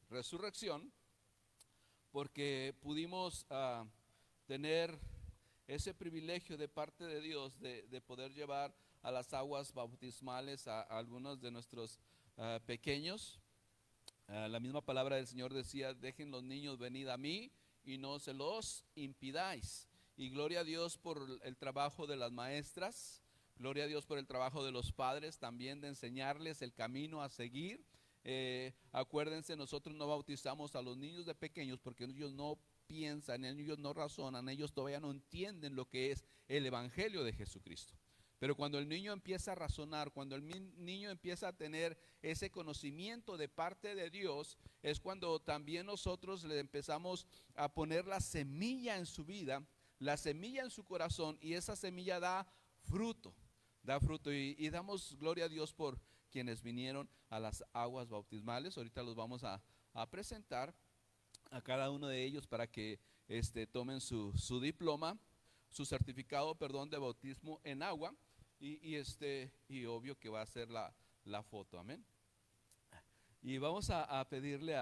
resurrección, porque pudimos tener ese privilegio de parte de Dios de poder llevar a las aguas bautismales a algunos de nuestros pequeños. La misma palabra del Señor decía: dejen los niños venid a mí y no se los impidáis. Y gloria a Dios por el trabajo de las maestras, gloria a Dios por el trabajo de los padres también, de enseñarles el camino a seguir. Acuérdense, nosotros no bautizamos a los niños de pequeños porque ellos no piensan, ellos no razonan, ellos todavía no entienden lo que es el evangelio de Jesucristo. Pero cuando el niño empieza a razonar, cuando el niño empieza a tener ese conocimiento de parte de Dios, es cuando también nosotros le empezamos a poner la semilla en su vida, la semilla en su corazón, y esa semilla da fruto, y damos gloria a Dios por quienes vinieron a las aguas bautismales. Ahorita los vamos a presentar a cada uno de ellos para que tomen su diploma, su certificado, perdón, de bautismo en agua, y obvio que va a ser la foto, amén. Y vamos a pedirle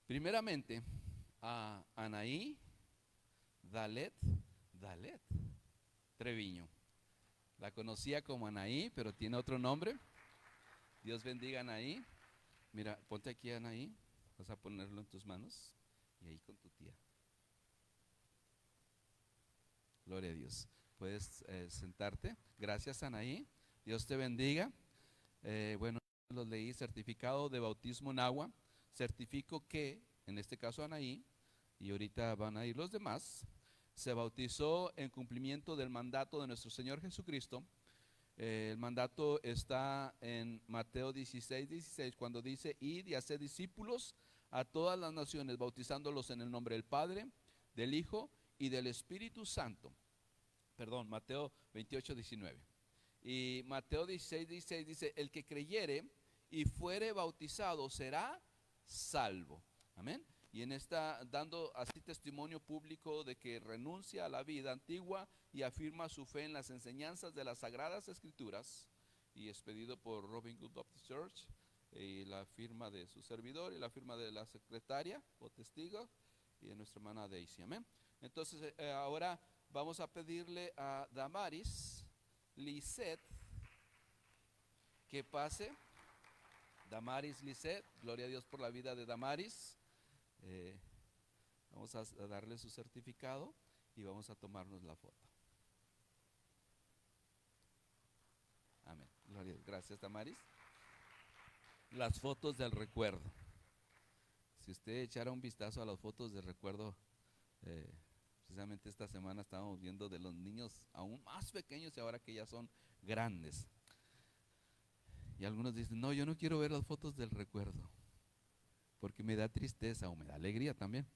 primeramente a Anaí Dalet Treviño. La conocía como Anaí, pero tiene otro nombre. Dios bendiga a Anaí. Mira, ponte aquí, Anaí. Vas a ponerlo en tus manos y ahí con tu tía. Gloria a Dios. Puedes sentarte. Gracias, Anaí. Dios te bendiga. Bueno, los leí: certificado de bautismo en agua. Certifico que, en este caso, Anaí, y ahorita van a ir los demás, se bautizó en cumplimiento del mandato de nuestro Señor Jesucristo. El mandato está en Mateo 16:16, cuando dice: id y haced discípulos a todas las naciones, bautizándolos en el nombre del Padre, del Hijo y del Espíritu Santo. Perdón, Mateo 28:19. Y Mateo 16:16 dice: el que creyere y fuere bautizado será salvo. Amén. Y en esta, dando así testimonio público de que renuncia a la vida antigua y afirma su fe en las enseñanzas de las Sagradas Escrituras, y expedido por Robin Good Baptist Church, y la firma de su servidor y la firma de la secretaria o testigo y de nuestra hermana Daisy. Amén. Entonces ahora vamos a pedirle a Damaris Lisset que pase. Damaris Lisset, gloria a Dios por la vida de Damaris. Vamos a darle su certificado y vamos a tomarnos la foto. Amén. Gloria a Dios. Gracias, Damaris. Las fotos del recuerdo. Si usted echara un vistazo a las fotos de recuerdo, precisamente esta semana estábamos viendo de los niños aún más pequeños y ahora que ya son grandes. Y algunos dicen: no, yo no quiero ver las fotos del recuerdo, porque me da tristeza o me da alegría también.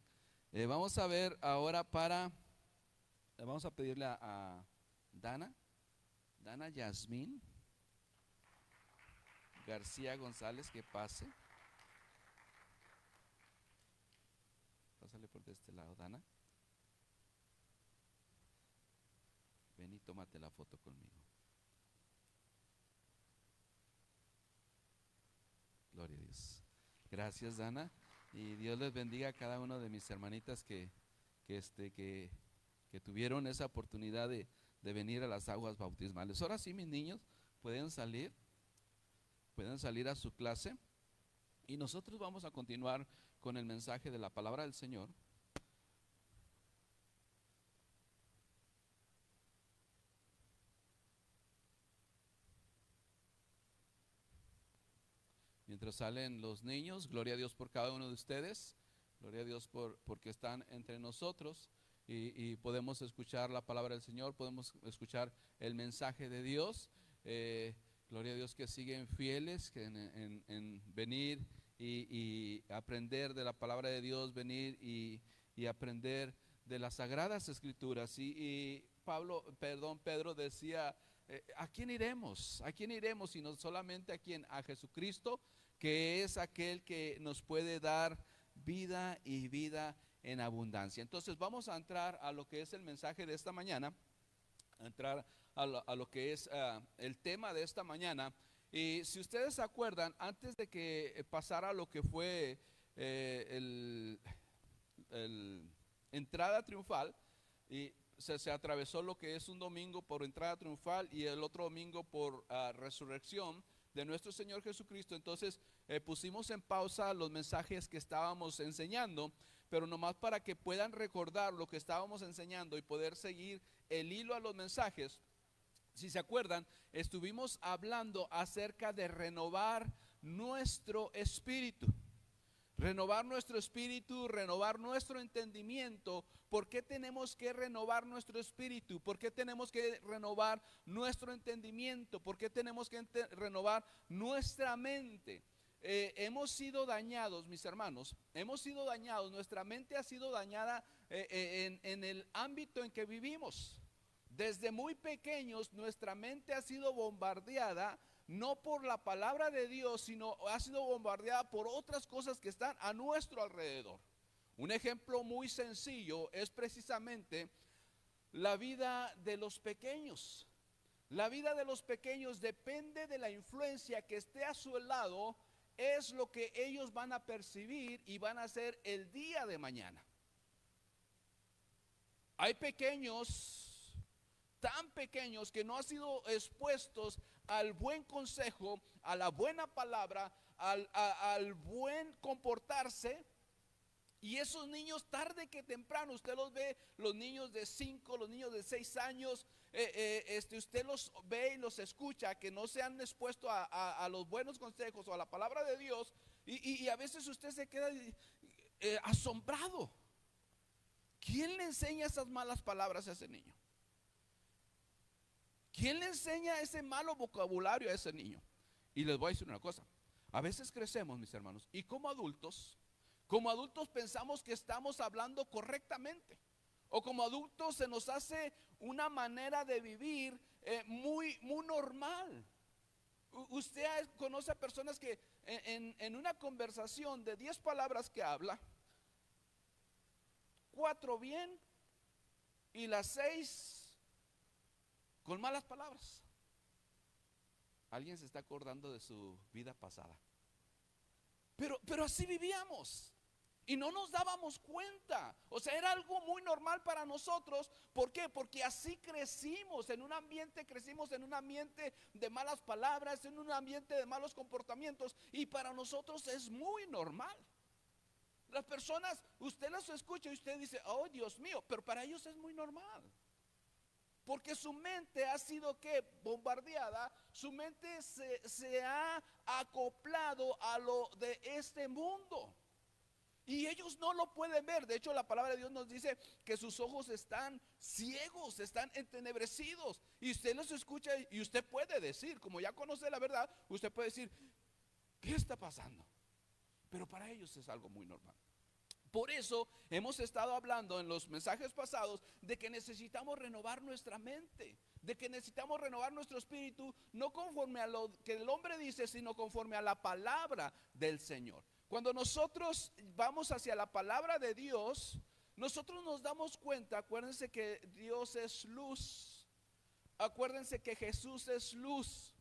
Vamos a ver ahora vamos a pedirle a Dana Yasmín García González que pase. Pásale por este lado, Dana. Ven y tómate la foto conmigo. Gloria a Dios. Gracias, Dana. Y Dios les bendiga a cada una de mis hermanitas que tuvieron esa oportunidad de venir a las aguas bautismales. Ahora sí, mis niños, pueden salir a su clase y nosotros vamos a continuar con el mensaje de la palabra del Señor. Mientras salen los niños, gloria a Dios por cada uno de ustedes, gloria a Dios porque están entre nosotros y podemos escuchar la palabra del Señor, podemos escuchar el mensaje de Dios. Gloria a Dios que siguen fieles en venir y aprender de la palabra de Dios, venir y aprender de las Sagradas Escrituras. Y Pedro decía: ¿a quién iremos? ¿A quién iremos? Sino solamente a Jesucristo, que es aquel que nos puede dar vida y vida en abundancia. Entonces vamos a entrar a lo que es el mensaje de esta mañana, a entrar a lo que es el tema de esta mañana. Y si ustedes se acuerdan, antes de que pasara lo que fue el entrada triunfal, y se atravesó lo que es un domingo por entrada triunfal y el otro domingo por resurrección de nuestro Señor Jesucristo. Entonces pusimos en pausa los mensajes que estábamos enseñando, pero nomás para que puedan recordar lo que estábamos enseñando y poder seguir el hilo a los mensajes. Si se acuerdan, estuvimos hablando acerca de renovar nuestro espíritu. Renovar nuestro espíritu, renovar nuestro entendimiento. ¿Por qué tenemos que renovar nuestro espíritu? ¿Por qué tenemos que renovar nuestro entendimiento? ¿Por qué tenemos que renovar nuestra mente? Hemos sido dañados, mis hermanos, hemos sido dañados, nuestra mente ha sido dañada en el ámbito en que vivimos. Desde muy pequeños nuestra mente ha sido bombardeada no por la palabra de Dios, sino ha sido bombardeada por otras cosas que están a nuestro alrededor. Un ejemplo muy sencillo es precisamente la vida de los pequeños. La vida de los pequeños depende de la influencia que esté a su lado, es lo que ellos van a percibir y van a hacer el día de mañana. Hay pequeños tan pequeños que no han sido expuestos al buen consejo, a la buena palabra, al buen comportarse. Y esos niños tarde que temprano, usted los ve, los niños de 5, los niños de 6 años, usted los ve y los escucha, que no se han expuesto a los buenos consejos o a la palabra de Dios, y a veces usted se queda asombrado. ¿Quién le enseña esas malas palabras a ese niño? ¿Quién le enseña ese malo vocabulario a ese niño? Y les voy a decir una cosa, a veces crecemos, mis hermanos, y como adultos pensamos que estamos hablando correctamente, o como adultos se nos hace una manera de vivir muy normal. Usted conoce a personas que en una conversación de 10 palabras que habla, 4 bien y las 6 con malas palabras. Alguien se está acordando de su vida pasada. Pero así vivíamos y no nos dábamos cuenta. O sea, era algo muy normal para nosotros. ¿Por qué? Porque así crecimos en un ambiente de malas palabras, en un ambiente de malos comportamientos, y para nosotros es muy normal. Las personas, usted las escucha y usted dice, oh Dios mío, pero para ellos es muy normal. Porque su mente ha sido bombardeada, su mente se ha acoplado a lo de este mundo. Y ellos no lo pueden ver. De hecho, la palabra de Dios nos dice que sus ojos están ciegos, están entenebrecidos. Y usted los escucha y usted puede decir, como ya conoce la verdad, usted puede decir, ¿qué está pasando? Pero para ellos es algo muy normal. Por eso hemos estado hablando en los mensajes pasados de que necesitamos renovar nuestra mente, de que necesitamos renovar nuestro espíritu, no conforme a lo que el hombre dice, sino conforme a la palabra del Señor. Cuando nosotros vamos hacia la palabra de Dios, nosotros nos damos cuenta, acuérdense que Dios es luz, acuérdense que Jesús es luz,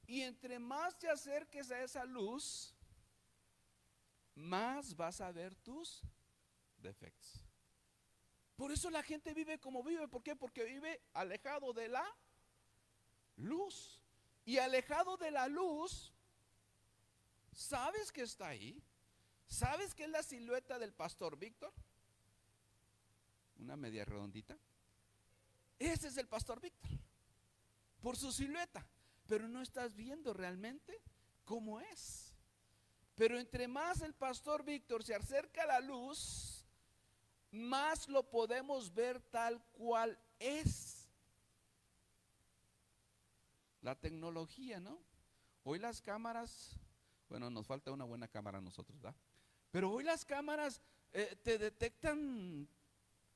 y entre más te acerques a esa luz, más vas a ver tus defectos. Por eso la gente vive como vive. ¿Por qué? Porque vive alejado de la luz. Y alejado de la luz, ¿sabes que está ahí? ¿Sabes que es la silueta del pastor Víctor? Una media redondita. Ese es el pastor Víctor, por su silueta. Pero no estás viendo realmente cómo es. Pero entre más el pastor Víctor se acerca a la luz, más lo podemos ver tal cual es. La tecnología, ¿no? Hoy las cámaras, bueno, nos falta una buena cámara a nosotros, ¿verdad? Pero hoy las cámaras te detectan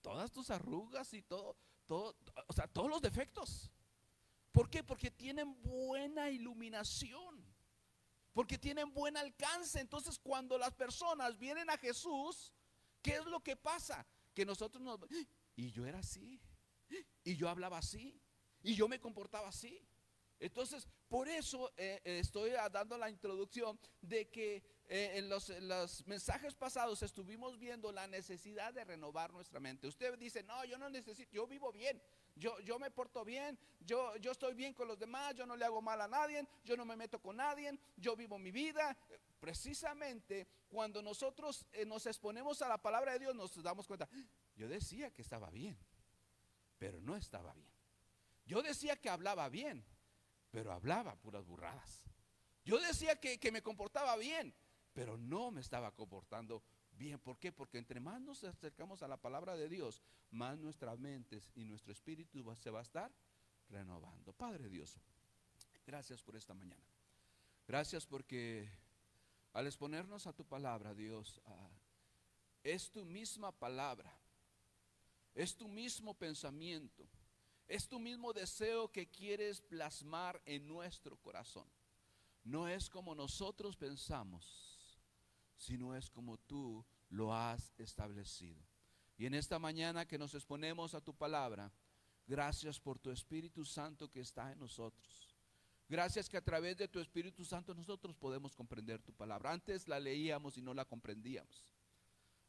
todas tus arrugas y todo, o sea, todos los defectos. ¿Por qué? Porque tienen buena iluminación, porque tienen buen alcance. Entonces, cuando las personas vienen a Jesús, ¿qué es lo que pasa? Que nosotros y yo era así, y yo hablaba así, y yo me comportaba así. Entonces, Por eso estoy dando la introducción de que en los mensajes pasados estuvimos viendo la necesidad de renovar nuestra mente. Usted dice, no, yo no necesito, yo vivo bien, yo me porto bien, yo estoy bien con los demás, yo no le hago mal a nadie, yo no me meto con nadie, yo vivo mi vida. Precisamente cuando nosotros nos exponemos a la palabra de Dios nos damos cuenta, yo decía que estaba bien, pero no estaba bien. Yo decía que hablaba bien, pero hablaba puras burradas. Yo decía que me comportaba bien, pero no me estaba comportando bien. ¿Por qué? Porque entre más nos acercamos a la palabra de Dios, más nuestras mentes y nuestro espíritu se va a estar renovando. Padre Dios, gracias por esta mañana. Gracias porque al exponernos a tu palabra, Dios, es tu misma palabra, es tu mismo pensamiento, es tu mismo deseo que quieres plasmar en nuestro corazón. No es como nosotros pensamos, sino es como tú lo has establecido. Y en esta mañana que nos exponemos a tu palabra, gracias por tu Espíritu Santo que está en nosotros. Gracias que a través de tu Espíritu Santo nosotros podemos comprender tu palabra. Antes la leíamos y no la comprendíamos.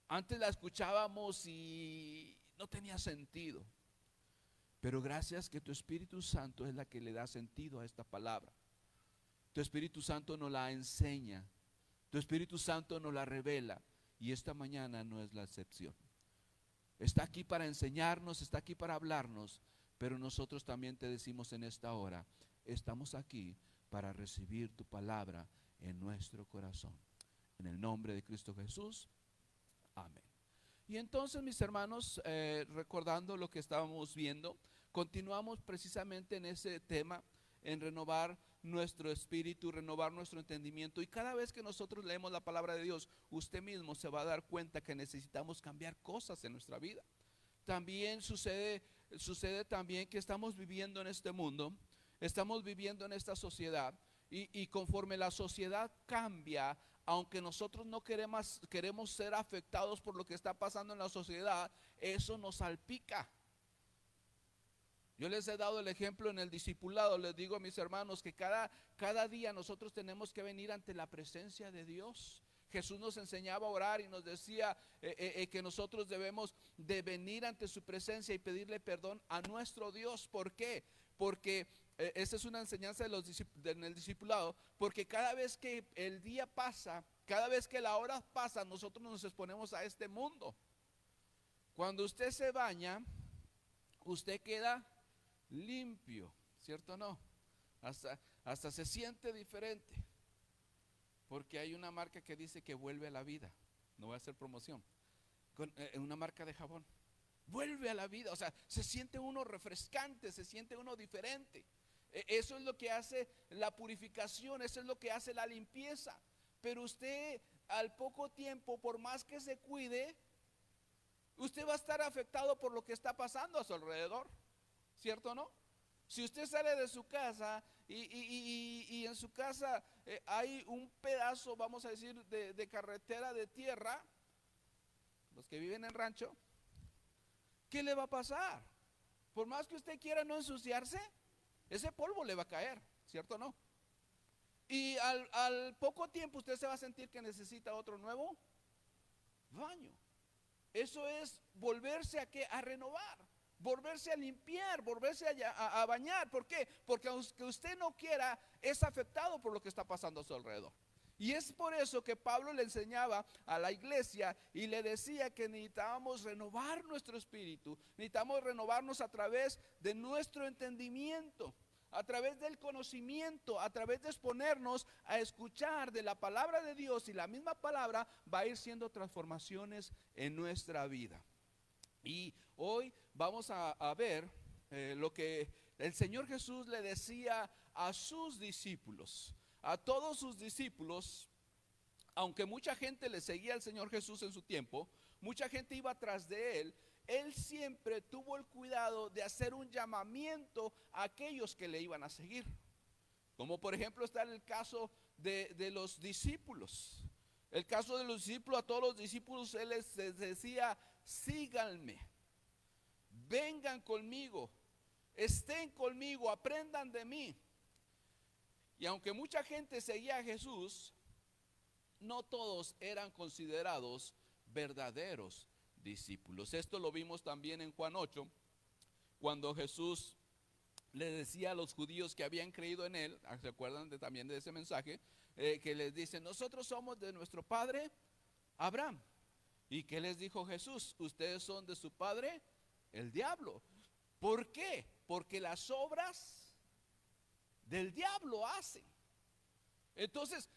Antes la escuchábamos y no tenía sentido. Pero gracias que tu Espíritu Santo es la que le da sentido a esta palabra. Tu Espíritu Santo nos la enseña. Tu Espíritu Santo nos la revela. Y esta mañana no es la excepción. Está aquí para enseñarnos, está aquí para hablarnos. Pero nosotros también te decimos en esta hora, estamos aquí para recibir tu palabra en nuestro corazón. En el nombre de Cristo Jesús. Amén. Y entonces, mis hermanos, recordando lo que estábamos viendo, continuamos precisamente en ese tema, en renovar nuestro espíritu, renovar nuestro entendimiento. Y cada vez que nosotros leemos la palabra de Dios, usted mismo se va a dar cuenta que necesitamos cambiar cosas en nuestra vida. También sucede también que estamos viviendo en este mundo, estamos viviendo en esta sociedad, y conforme la sociedad cambia, aunque nosotros no queremos ser afectados por lo que está pasando en la sociedad, eso nos salpica. Yo les he dado el ejemplo en el discipulado. Les digo a mis hermanos que cada día nosotros tenemos que venir ante la presencia de Dios. Jesús nos enseñaba a orar y nos decía que nosotros debemos de venir ante su presencia y pedirle perdón a nuestro Dios. ¿Por qué? Porque esa es una enseñanza en el discipulado. Porque cada vez que el día pasa, cada vez que la hora pasa, nosotros nos exponemos a este mundo. Cuando usted se baña, usted queda limpio, ¿cierto o no? Hasta se siente diferente. Porque hay una marca que dice que vuelve a la vida. No voy a hacer promoción. Una marca de jabón. Vuelve a la vida. O sea, se siente uno refrescante, se siente uno diferente. Eso es lo que hace la purificación, eso es lo que hace la limpieza. Pero usted al poco tiempo, por más que se cuide, usted va a estar afectado por lo que está pasando a su alrededor. ¿Cierto o no? Si usted sale de su casa y en su casa hay un pedazo, vamos a decir, de carretera de tierra, los que viven en rancho, ¿qué le va a pasar? Por más que usted quiera no ensuciarse, ese polvo le va a caer, ¿cierto o no? Y al poco tiempo usted se va a sentir que necesita otro nuevo baño. Eso es volverse a renovar, volverse a limpiar, volverse a bañar. ¿Por qué? Porque aunque usted no quiera, es afectado por lo que está pasando a su alrededor. Y es por eso que Pablo le enseñaba a la iglesia y le decía que necesitábamos renovar nuestro espíritu, necesitamos renovarnos a través de nuestro entendimiento, a través del conocimiento, a través de exponernos a escuchar de la palabra de Dios, y la misma palabra va a ir siendo transformaciones en nuestra vida. Y hoy vamos a ver lo que el Señor Jesús le decía a sus discípulos, a todos sus discípulos. Aunque mucha gente le seguía al Señor Jesús en su tiempo, mucha gente iba tras de él, él siempre tuvo el cuidado de hacer un llamamiento a aquellos que le iban a seguir. Como por ejemplo está el caso de los discípulos. El caso de los discípulos, a todos los discípulos él les decía: síganme, vengan conmigo, estén conmigo, aprendan de mí. Y aunque mucha gente seguía a Jesús, no todos eran considerados verdaderos discípulos. Esto lo vimos también en Juan 8, cuando Jesús le decía a los judíos que habían creído en él, ¿se acuerdan también de ese mensaje? Que les dice, nosotros somos de nuestro padre Abraham. ¿Y qué les dijo Jesús? Ustedes son de su padre el diablo. ¿Por qué? Porque las obras del diablo hacen. Entonces,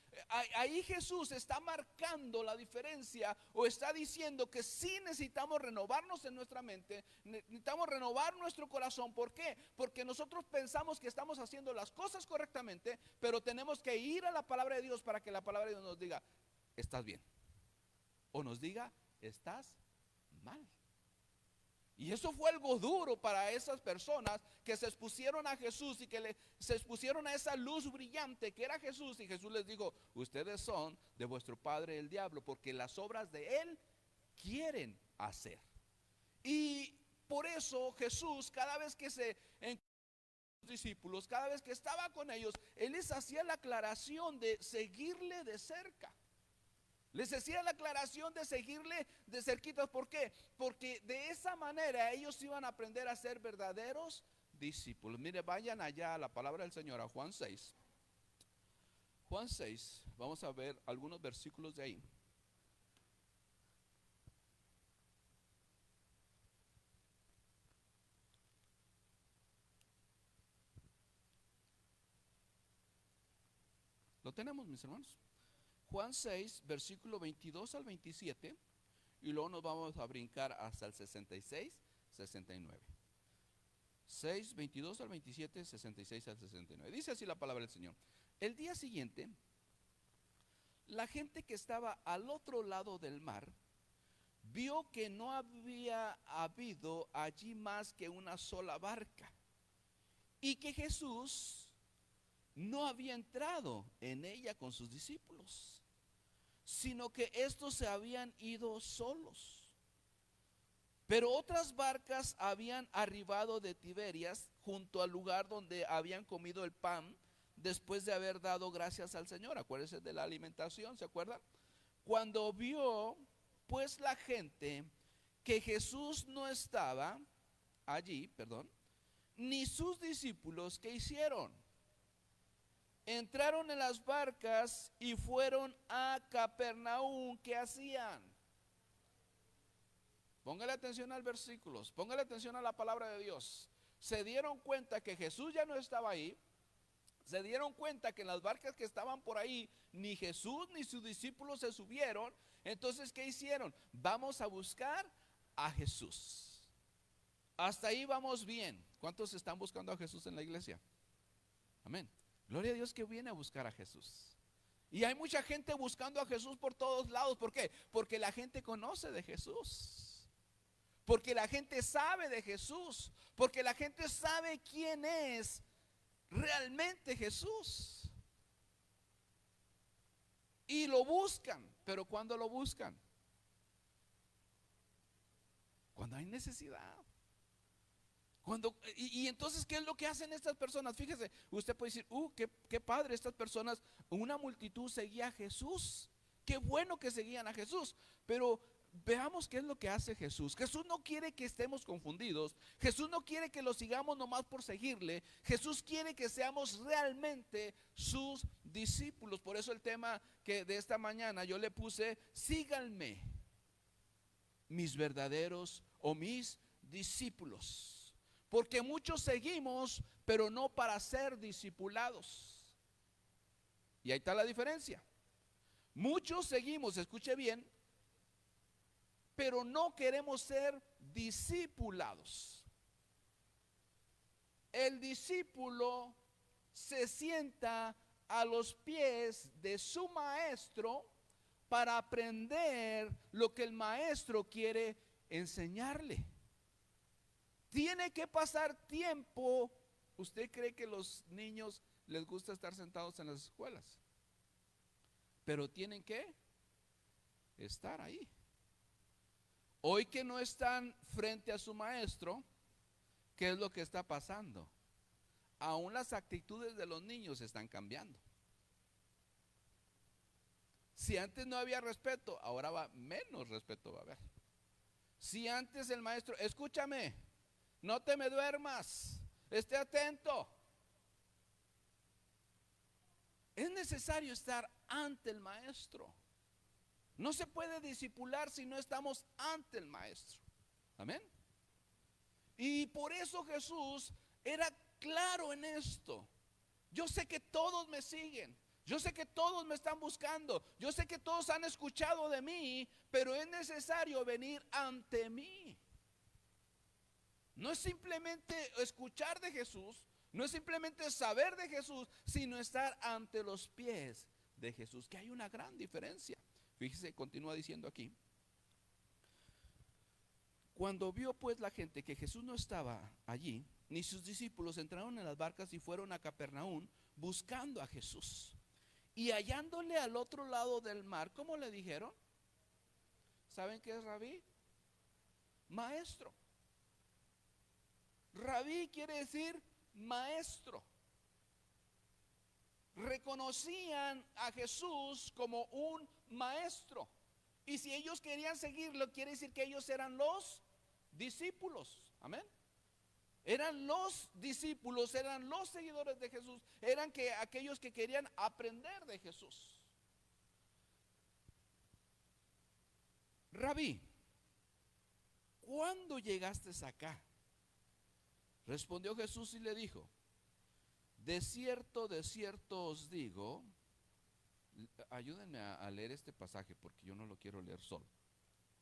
ahí Jesús está marcando la diferencia, o está diciendo que sí necesitamos renovarnos en nuestra mente, necesitamos renovar nuestro corazón. ¿Por qué? Porque nosotros pensamos que estamos haciendo las cosas correctamente, pero tenemos que ir a la palabra de Dios para que la palabra de Dios nos diga, estás bien, o nos diga, estás mal. Y eso fue algo duro para esas personas que se expusieron a Jesús y que se expusieron a esa luz brillante que era Jesús. Y Jesús les dijo, ustedes son de vuestro padre el diablo, porque las obras de él quieren hacer. Y por eso Jesús, cada vez que se encontraba con sus discípulos, cada vez que estaba con ellos, él les hacía la aclaración de seguirle de cerca. Les hacía la aclaración de seguirle de cerquita. ¿Por qué? Porque de esa manera ellos iban a aprender a ser verdaderos discípulos. Mire, vayan allá a la palabra del Señor, a Juan 6. Juan 6, vamos a ver algunos versículos de ahí. ¿Lo tenemos, mis hermanos? Juan 6, versículo 22 al 27, y luego nos vamos a brincar hasta el 66, 69. 6, 22 al 27, 66 al 69. Dice así la palabra del Señor. El día siguiente, la gente que estaba al otro lado del mar vio que no había habido allí más que una sola barca, y que Jesús no había entrado en ella con sus discípulos, sino que estos se habían ido solos. Pero otras barcas habían arribado de Tiberias junto al lugar donde habían comido el pan después de haber dado gracias al Señor. Acuérdense de la alimentación, ¿se acuerdan? Cuando vio pues la gente que Jesús no estaba allí, ni sus discípulos, ¿qué hicieron? Entraron en las barcas y fueron a Capernaum. ¿Qué hacían? Póngale atención al versículo, póngale atención a la palabra de Dios. Se dieron cuenta que Jesús ya no estaba ahí. Se dieron cuenta que en las barcas que estaban por ahí, ni Jesús ni sus discípulos se subieron. Entonces, ¿qué hicieron? Vamos a buscar a Jesús. Hasta ahí vamos bien. ¿Cuántos están buscando a Jesús en la iglesia? Amén. Gloria a Dios que viene a buscar a Jesús. Y hay mucha gente buscando a Jesús por todos lados. ¿Por qué? Porque la gente conoce de Jesús. Porque la gente sabe de Jesús. Porque la gente sabe quién es realmente Jesús. Y lo buscan. Pero ¿cuándo lo buscan? Cuando hay necesidad. Y entonces, ¿qué es lo que hacen estas personas? Fíjese, usted puede decir, qué padre, estas personas, una multitud seguía a Jesús. Qué bueno que seguían a Jesús. Pero veamos qué es lo que hace Jesús. Jesús no quiere que estemos confundidos. Jesús no quiere que lo sigamos nomás por seguirle. Jesús quiere que seamos realmente sus discípulos. Por eso el tema que de esta mañana yo le puse, síganme, mis verdaderos o mis discípulos. Porque muchos seguimos, pero no para ser discipulados. Y ahí está la diferencia. Muchos seguimos, escuche bien, pero no queremos ser discipulados. El discípulo se sienta a los pies de su maestro para aprender lo que el maestro quiere enseñarle. Tiene que pasar tiempo. ¿Usted cree que los niños les gusta estar sentados en las escuelas? Pero tienen que estar ahí. Hoy que no están frente a su maestro, ¿qué es lo que está pasando? aún las actitudes de los niños están cambiando. Si antes no había respeto, ahora menos respeto va a haber. Si antes el maestro, escúchame, no te me duermas, esté atento. Es necesario estar ante el maestro. No se puede discipular si no estamos ante el maestro. Amén. Y por eso Jesús era claro en esto. Yo sé que todos me siguen, yo sé que todos me están buscando, yo sé que todos han escuchado de mí, pero es necesario venir ante mí. No es simplemente escuchar de Jesús, no es simplemente saber de Jesús, sino estar ante los pies de Jesús, que hay una gran diferencia. Fíjese, continúa diciendo aquí. Cuando vio pues la gente que Jesús no estaba allí, ni sus discípulos, entraron en las barcas y fueron a Capernaum buscando a Jesús. Y hallándole al otro lado del mar, ¿cómo le dijeron? ¿Saben qué es rabí? Maestro. Rabí quiere decir maestro. Reconocían a Jesús como un maestro. Y si ellos querían seguirlo, quiere decir que ellos eran los discípulos. Amén. Eran los discípulos, eran los seguidores de Jesús, eran aquellos que querían aprender de Jesús. Rabí, ¿cuándo llegaste acá? Respondió Jesús y le dijo: de cierto os digo. Ayúdenme a leer este pasaje porque yo no lo quiero leer solo.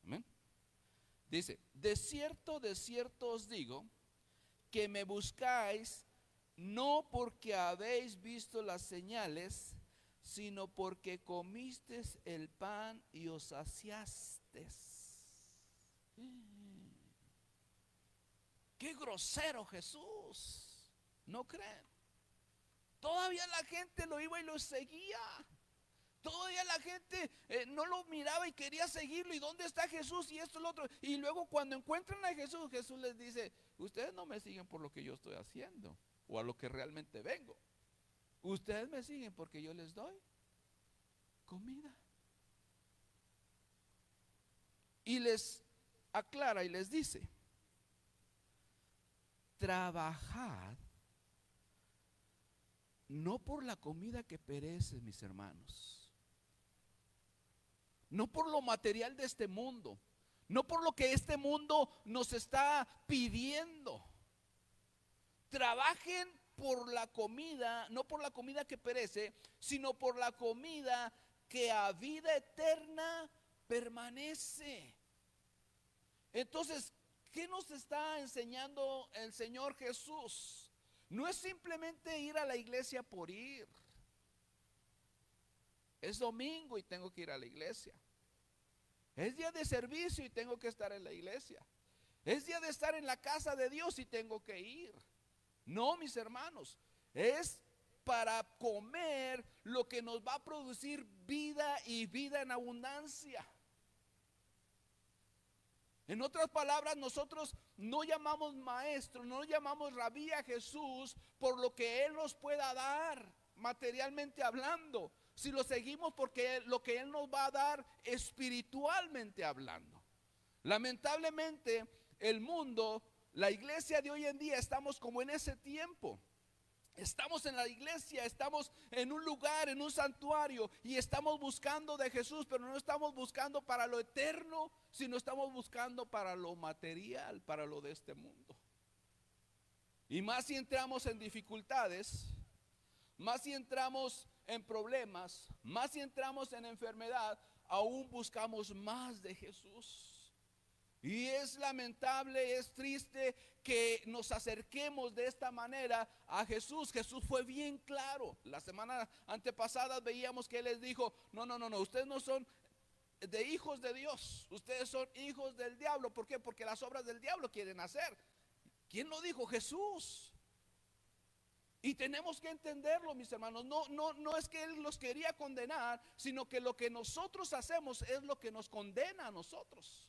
Amén. Dice: de cierto os digo, que me buscáis no porque habéis visto las señales, sino porque comisteis el pan y os saciastes. Qué grosero Jesús, ¿no creen? Todavía la gente lo iba y lo seguía. Todavía la gente no lo miraba y quería seguirlo. ¿Y dónde está Jesús? Y esto y lo otro. Y luego cuando encuentran a Jesús, Jesús les dice: ustedes no me siguen por lo que yo estoy haciendo o a lo que realmente vengo. Ustedes me siguen porque yo les doy comida. Y les aclara y les dice: trabajad no por la comida que perece, mis hermanos, no por lo material de este mundo, no por lo que este mundo nos está pidiendo. Trabajen por la comida, no por la comida que perece, sino por la comida que a vida eterna permanece. Entonces, ¿qué nos está enseñando el Señor Jesús? No es simplemente ir a la iglesia por ir. Es domingo y tengo que ir a la iglesia. Es día de servicio y tengo que estar en la iglesia. Es día de estar en la casa de Dios y tengo que ir. No, mis hermanos, es para comer lo que nos va a producir vida y vida en abundancia. En otras palabras, nosotros no llamamos maestro, no llamamos rabí a Jesús por lo que Él nos pueda dar materialmente hablando, si lo seguimos porque lo que Él nos va a dar espiritualmente hablando. Lamentablemente el mundo, la iglesia de hoy en día, estamos como en ese tiempo. Estamos en la iglesia, estamos en un lugar, en un santuario, y estamos buscando de Jesús, pero no estamos buscando para lo eterno, sino estamos buscando para lo material, para lo de este mundo. Y más si entramos en dificultades, más si entramos en problemas, más si entramos en enfermedad, aún buscamos más de Jesús. Y es lamentable, es triste que nos acerquemos de esta manera a Jesús. Jesús fue bien claro. La semana antepasada veíamos que Él les dijo: no, ustedes no son de hijos de Dios, ustedes son hijos del diablo. ¿Por qué? Porque las obras del diablo quieren hacer. ¿Quién lo dijo? Jesús. Y tenemos que entenderlo, mis hermanos. No es que Él los quería condenar, sino que lo que nosotros hacemos es lo que nos condena a nosotros.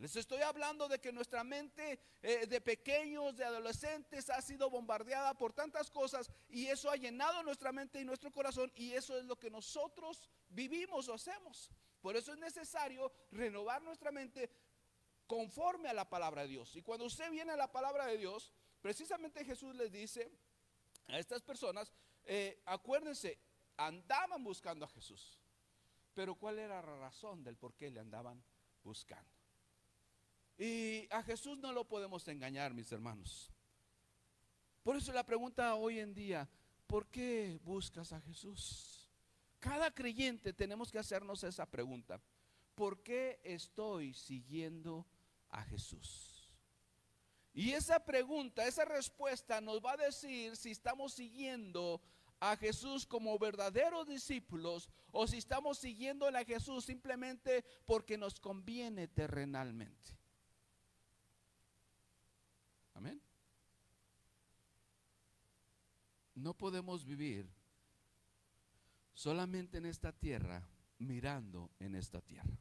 Les estoy hablando de que nuestra mente de pequeños, de adolescentes, ha sido bombardeada por tantas cosas y eso ha llenado nuestra mente y nuestro corazón, y eso es lo que nosotros vivimos o hacemos. Por eso es necesario renovar nuestra mente conforme a la palabra de Dios. Y cuando usted viene a la palabra de Dios, precisamente Jesús les dice a estas personas, acuérdense, andaban buscando a Jesús. Pero ¿cuál era la razón del por qué le andaban buscando? Y a Jesús no lo podemos engañar, mis hermanos. Por eso la pregunta hoy en día, ¿por qué buscas a Jesús? Cada creyente tenemos que hacernos esa pregunta. ¿Por qué estoy siguiendo a Jesús? Y esa pregunta, esa respuesta nos va a decir si estamos siguiendo a Jesús como verdaderos discípulos o si estamos siguiendo a Jesús simplemente porque nos conviene terrenalmente. Amén. No podemos vivir solamente en esta tierra mirando en esta tierra,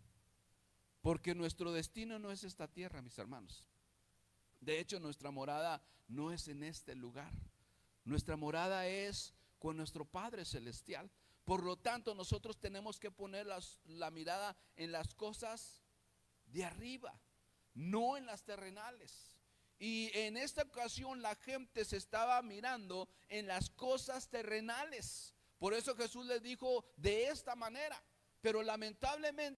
porque nuestro destino no es esta tierra, mis hermanos. De hecho, nuestra morada no es en este lugar. Nuestra morada es con nuestro Padre Celestial. Por lo tanto, nosotros tenemos que poner la mirada en las cosas de arriba, no en las terrenales. Y en esta ocasión la gente se estaba mirando en las cosas terrenales. Por eso Jesús les dijo de esta manera. Pero lamentablemente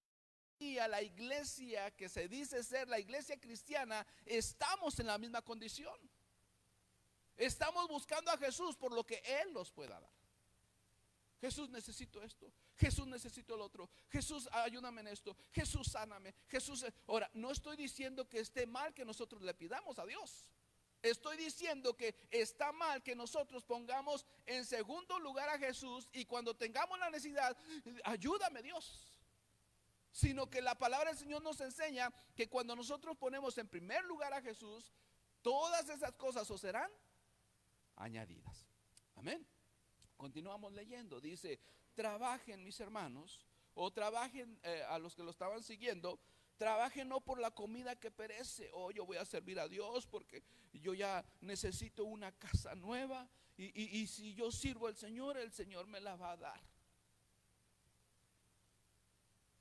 a la iglesia que se dice ser la iglesia cristiana, estamos en la misma condición. Estamos buscando a Jesús por lo que Él nos pueda dar. Jesús, necesito esto. Jesús, necesito el otro. Jesús, ayúdame en esto. Jesús, sáname. Jesús. Ahora, no estoy diciendo que esté mal que nosotros le pidamos a Dios. Estoy diciendo que está mal que nosotros pongamos en segundo lugar a Jesús y cuando tengamos la necesidad, ayúdame Dios. Sino que la palabra del Señor nos enseña que cuando nosotros ponemos en primer lugar a Jesús, todas esas cosas os serán añadidas. Amén. Continuamos leyendo, dice, trabajen mis hermanos, o trabajen a los que lo estaban siguiendo, trabajen no por la comida que perece, yo voy a servir a Dios porque yo ya necesito una casa nueva y si yo sirvo al Señor, el Señor me la va a dar.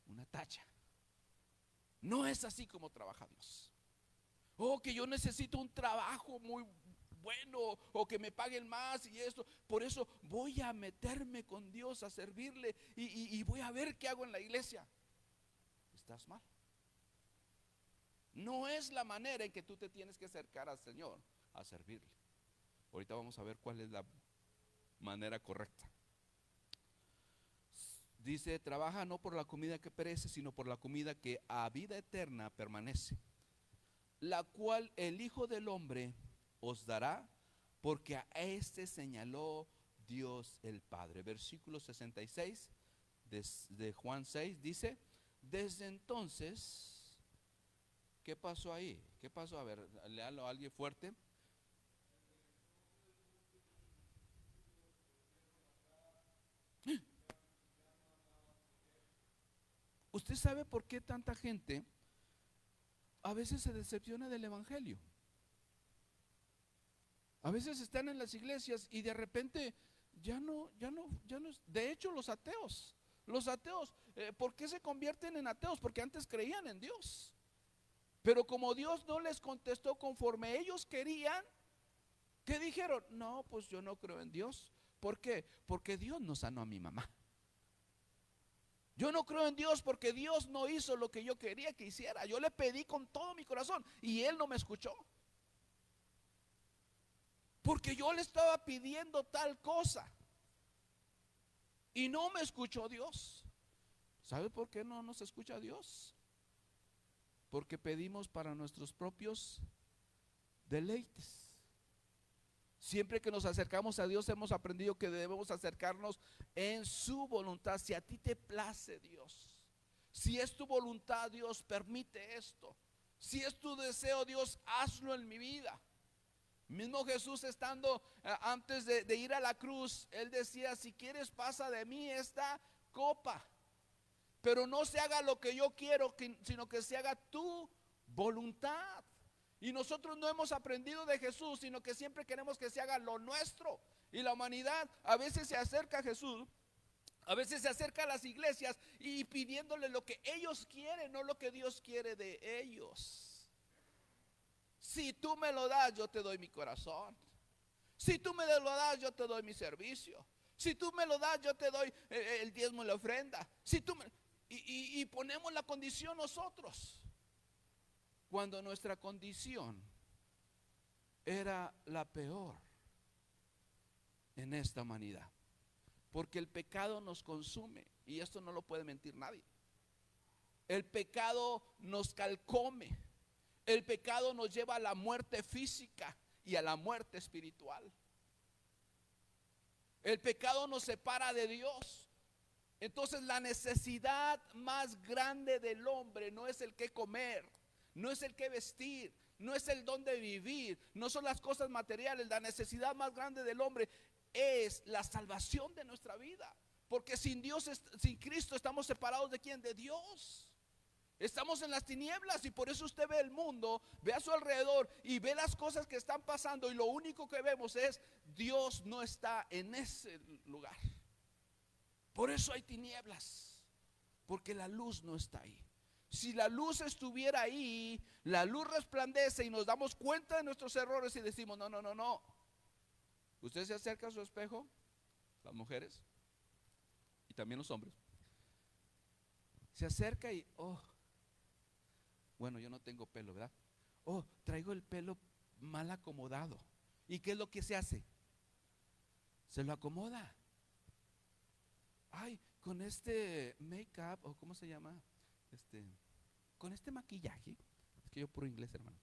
Una tacha. No es así como trabaja Dios. Que yo necesito un trabajo muy bueno o que me paguen más y esto, por eso voy a meterme con Dios a servirle y voy a ver qué hago en la iglesia. Estás mal. No es la manera en que tú te tienes que acercar al Señor a servirle. Ahorita vamos a ver cuál es la manera correcta. Dice, trabaja no por la comida que perece, sino por la comida que a vida eterna permanece, la cual el Hijo del Hombre os dará, porque a este señaló Dios el Padre. Versículo 66 de Juan 6 dice, desde entonces, ¿qué pasó ahí? ¿Qué pasó? A ver, léalo a alguien fuerte. ¿Usted sabe por qué tanta gente a veces se decepciona del evangelio? A veces están en las iglesias y de repente ya no. De hecho, los ateos, ¿por qué se convierten en ateos? Porque antes creían en Dios. Pero como Dios no les contestó conforme ellos querían, ¿qué dijeron? No, pues yo no creo en Dios. ¿Por qué? Porque Dios no sanó a mi mamá. Yo no creo en Dios porque Dios no hizo lo que yo quería que hiciera. Yo le pedí con todo mi corazón y Él no me escuchó. Porque yo le estaba pidiendo tal cosa y no me escuchó Dios. ¿Sabe por qué no nos escucha Dios? Porque pedimos para nuestros propios deleites. Siempre que nos acercamos a Dios hemos aprendido que debemos acercarnos en su voluntad. Si a ti te place Dios, si es tu voluntad Dios, permite esto. Si es tu deseo Dios, hazlo en mi vida. Mismo Jesús estando antes de ir a la cruz, Él decía, si quieres pasa de mí esta copa, pero no se haga lo que yo quiero, sino que se haga tu voluntad. Y nosotros no hemos aprendido de Jesús, sino que siempre queremos que se haga lo nuestro. Y la humanidad a veces se acerca a Jesús, a veces se acerca a las iglesias y pidiéndole lo que ellos quieren, no lo que Dios quiere de ellos. Si tú me lo das, yo te doy mi corazón. Si tú me lo das, yo te doy mi servicio. Si tú me lo das, yo te doy el diezmo y la ofrenda. Y ponemos la condición nosotros, cuando nuestra condición era la peor en esta humanidad. Porque el pecado nos consume, y esto no lo puede mentir nadie. El pecado nos calcome. El pecado nos lleva a la muerte física y a la muerte espiritual. El pecado nos separa de Dios. Entonces la necesidad más grande del hombre no es el que comer, no es el que vestir, no es el dónde vivir, no son las cosas materiales. La necesidad más grande del hombre es la salvación de nuestra vida. Porque sin Dios, sin Cristo, estamos separados ¿de quién? De Dios. Estamos en las tinieblas, y por eso usted ve el mundo, ve a su alrededor y ve las cosas que están pasando, y lo único que vemos es Dios no está en ese lugar. Por eso hay tinieblas, porque la luz no está ahí. Si la luz estuviera ahí, la luz resplandece y nos damos cuenta de nuestros errores y decimos: no, no, no, no. Usted se acerca a su espejo, las mujeres y también los hombres, se acerca y bueno, yo no tengo pelo, ¿verdad? Traigo el pelo mal acomodado. ¿Y qué es lo que se hace? Se lo acomoda. Ay, con este make-up, o ¿cómo se llama? Con este maquillaje. Es que yo puro inglés, hermano.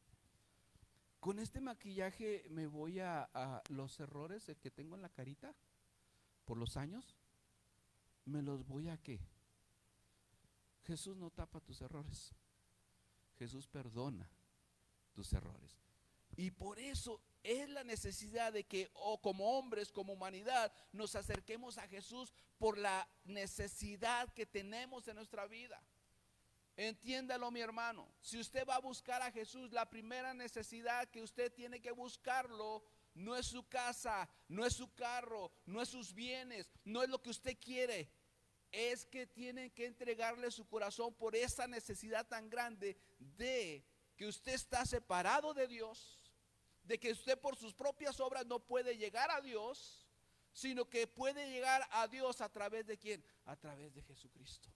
Con este maquillaje me voy a los errores que tengo en la carita por los años, me los voy a ¿qué? Jesús no tapa tus errores. Jesús perdona tus errores. Y por eso es la necesidad de que como hombres, como humanidad, nos acerquemos a Jesús por la necesidad que tenemos en nuestra vida. Entiéndalo, mi hermano. Si usted va a buscar a Jesús, la primera necesidad que usted tiene que buscarlo no es su casa, no es su carro, no es sus bienes, no es lo que usted quiere. Es que tienen que entregarle su corazón por esa necesidad tan grande de que usted está separado de Dios, de que usted por sus propias obras no puede llegar a Dios, sino que puede llegar a Dios a través de ¿quién? A través de Jesucristo.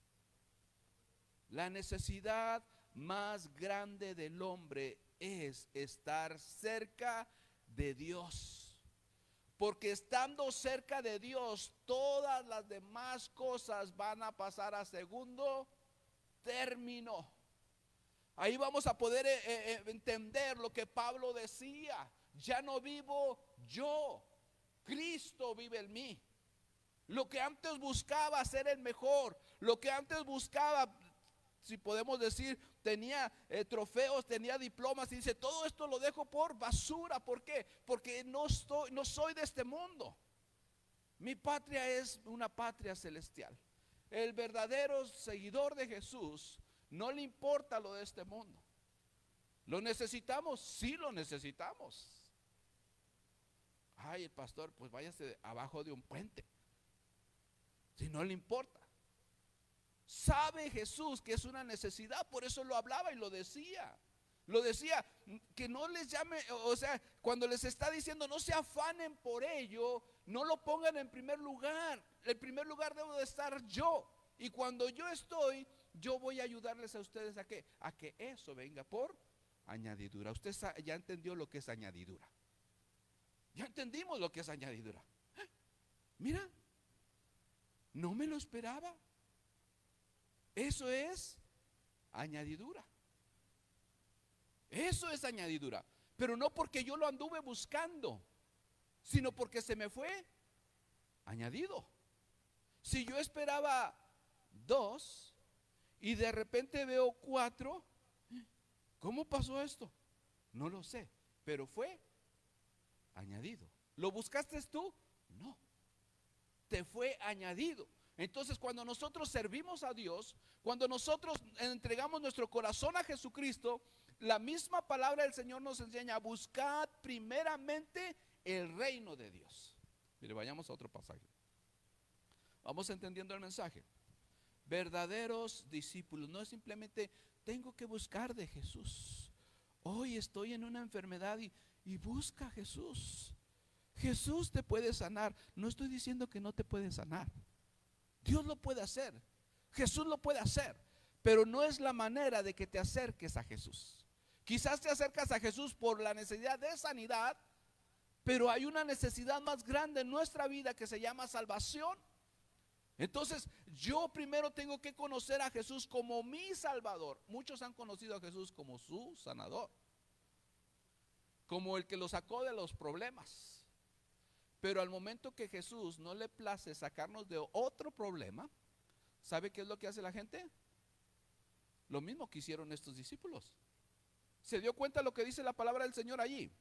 La necesidad más grande del hombre es estar cerca de Dios. Porque estando cerca de Dios, todas las demás cosas van a pasar a segundo término. Ahí vamos a poder entender lo que Pablo decía: ya no vivo yo, Cristo vive en mí. Lo que antes buscaba ser el mejor, lo que antes buscaba, si podemos decir, tenía trofeos, tenía diplomas, y dice: todo esto lo dejo por basura. ¿Por qué? Porque no soy de este mundo. Mi patria es una patria celestial. El verdadero seguidor de Jesús no le importa lo de este mundo. ¿Lo necesitamos? Sí, lo necesitamos. Ay, el pastor, pues váyase abajo de un puente, si no le importa. Sabe Jesús que es una necesidad, por eso lo hablaba y lo decía. Lo decía, que no les llame, o sea, cuando les está diciendo no se afanen por ello, no lo pongan en primer lugar. El primer lugar debo de estar yo. Y cuando yo estoy, yo voy a ayudarles a ustedes a qué? A que eso venga por añadidura. Usted ya entendió lo que es añadidura. Ya entendimos lo que es añadidura. Mira, no me lo esperaba. Eso es añadidura. Eso es añadidura. Pero no porque yo lo anduve buscando, sino porque se me fue añadido. Si yo esperaba 2 y de repente veo 4, ¿cómo pasó esto? No lo sé, pero fue añadido. ¿Lo buscaste tú? No, te fue añadido. Entonces, cuando nosotros servimos a Dios, cuando nosotros entregamos nuestro corazón a Jesucristo, la misma palabra del Señor nos enseña: buscad primeramente el reino de Dios. Mire, vayamos a otro pasaje. Vamos entendiendo el mensaje. Verdaderos discípulos no es simplemente tengo que buscar de Jesús. Hoy estoy en una enfermedad y busca a Jesús. Jesús te puede sanar. No estoy diciendo que no te puede sanar. Dios lo puede hacer. Jesús lo puede hacer. Pero no es la manera de que te acerques a Jesús. Quizás te acercas a Jesús por la necesidad de sanidad, pero hay una necesidad más grande en nuestra vida que se llama salvación. Entonces yo primero tengo que conocer a Jesús como mi Salvador. Muchos han conocido a Jesús como su sanador, como el que lo sacó de los problemas. Pero al momento que Jesús no le place sacarnos de otro problema, ¿sabe qué es lo que hace la gente? Lo mismo que hicieron estos discípulos. ¿Se dio cuenta lo que dice la palabra del Señor allí?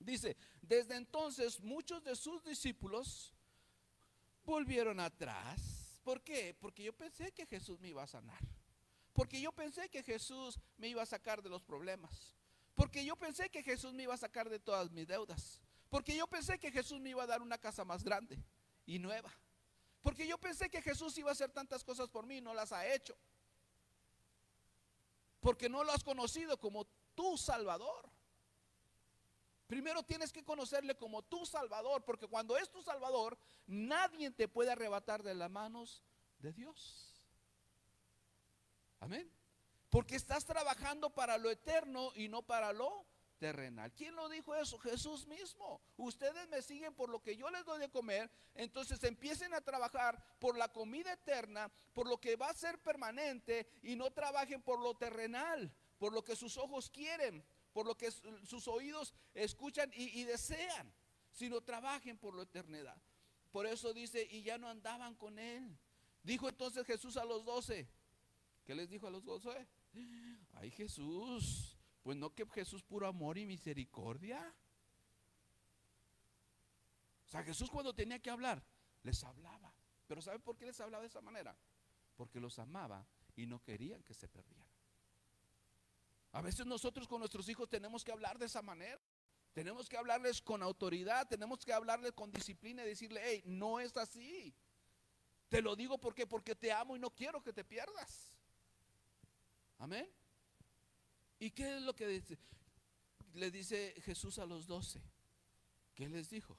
Dice: desde entonces muchos de sus discípulos volvieron atrás. ¿Por qué? Porque yo pensé que Jesús me iba a sanar. Porque yo pensé que Jesús me iba a sacar de los problemas. Porque yo pensé que Jesús me iba a sacar de todas mis deudas. Porque yo pensé que Jesús me iba a dar una casa más grande y nueva. Porque yo pensé que Jesús iba a hacer tantas cosas por mí y no las ha hecho. Porque no lo has conocido como tu Salvador. Primero tienes que conocerle como tu Salvador, porque cuando es tu Salvador, nadie te puede arrebatar de las manos de Dios. Amén. Porque estás trabajando para lo eterno y no para lo terrenal. ¿Quién lo dijo eso? Jesús mismo. Ustedes me siguen por lo que yo les doy de comer, entonces empiecen a trabajar por la comida eterna, por lo que va a ser permanente, y no trabajen por lo terrenal, por lo que sus ojos quieren, por lo que sus oídos escuchan y desean, sino trabajen por la eternidad. Por eso dice: y ya no andaban con él. Dijo entonces Jesús a los 12. ¿Qué les dijo a los 12? Ay, Jesús, pues no, que Jesús puro amor y misericordia. O sea, Jesús cuando tenía que hablar, les hablaba. Pero ¿sabe por qué les hablaba de esa manera? Porque los amaba y no querían que se perdieran. A veces nosotros con nuestros hijos tenemos que hablar de esa manera. Tenemos que hablarles con autoridad, tenemos que hablarles con disciplina y decirle: hey, no es así. Te lo digo porque te amo y no quiero que te pierdas. Amén. ¿Y qué es lo que le dice Jesús a los 12? ¿Qué les dijo?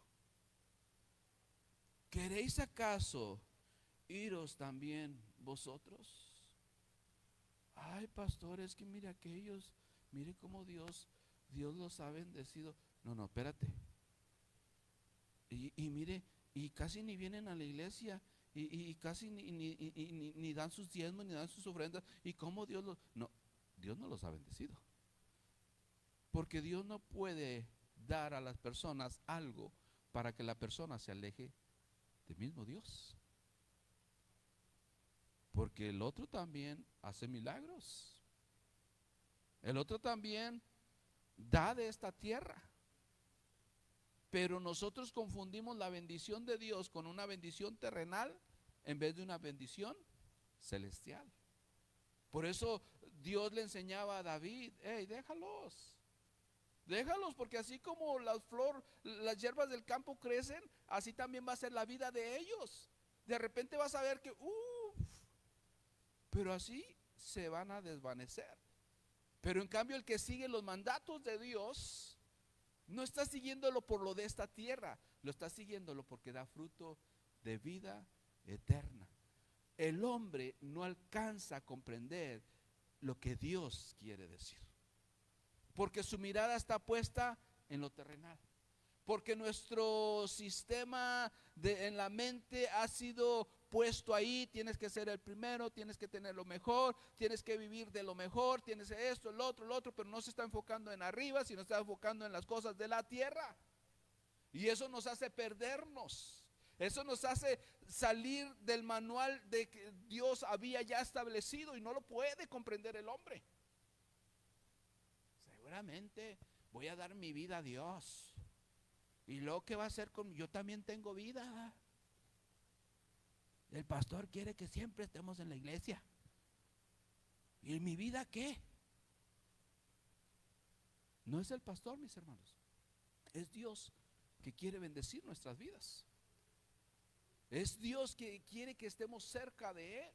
¿Queréis acaso iros también vosotros? Ay, pastor, es que mire aquellos, mire cómo Dios los ha bendecido. No, espérate. Y mire, y casi ni vienen a la iglesia, y casi ni dan sus diezmos, ni dan sus ofrendas. ¿Y cómo Dios los? No, Dios no los ha bendecido. Porque Dios no puede dar a las personas algo para que la persona se aleje del mismo Dios. Porque el otro también hace milagros. El otro también da de esta tierra. Pero nosotros confundimos la bendición de Dios con una bendición terrenal en vez de una bendición celestial. Por eso Dios le enseñaba a David: hey, déjalos, porque así como las hierbas del campo crecen, así también va a ser la vida de ellos. De repente vas a ver que pero así se van a desvanecer. Pero en cambio el que sigue los mandatos de Dios no está siguiéndolo por lo de esta tierra, lo está siguiéndolo porque da fruto de vida eterna. El hombre no alcanza a comprender lo que Dios quiere decir, porque su mirada está puesta en lo terrenal. Porque nuestro sistema en la mente ha sido puesto ahí: tienes que ser el primero, tienes que tener lo mejor, tienes que vivir de lo mejor, tienes esto, el otro, pero no se está enfocando en arriba, sino está enfocando en las cosas de la tierra. Y eso nos hace perdernos. Eso nos hace salir del manual de que Dios había ya establecido, y no lo puede comprender el hombre. Seguramente voy a dar mi vida a Dios, y luego ¿qué va a hacer con? Yo también tengo vida. El pastor quiere que siempre estemos en la iglesia. ¿Y mi vida qué? No es el pastor, mis hermanos. Es Dios que quiere bendecir nuestras vidas. Es Dios que quiere que estemos cerca de Él.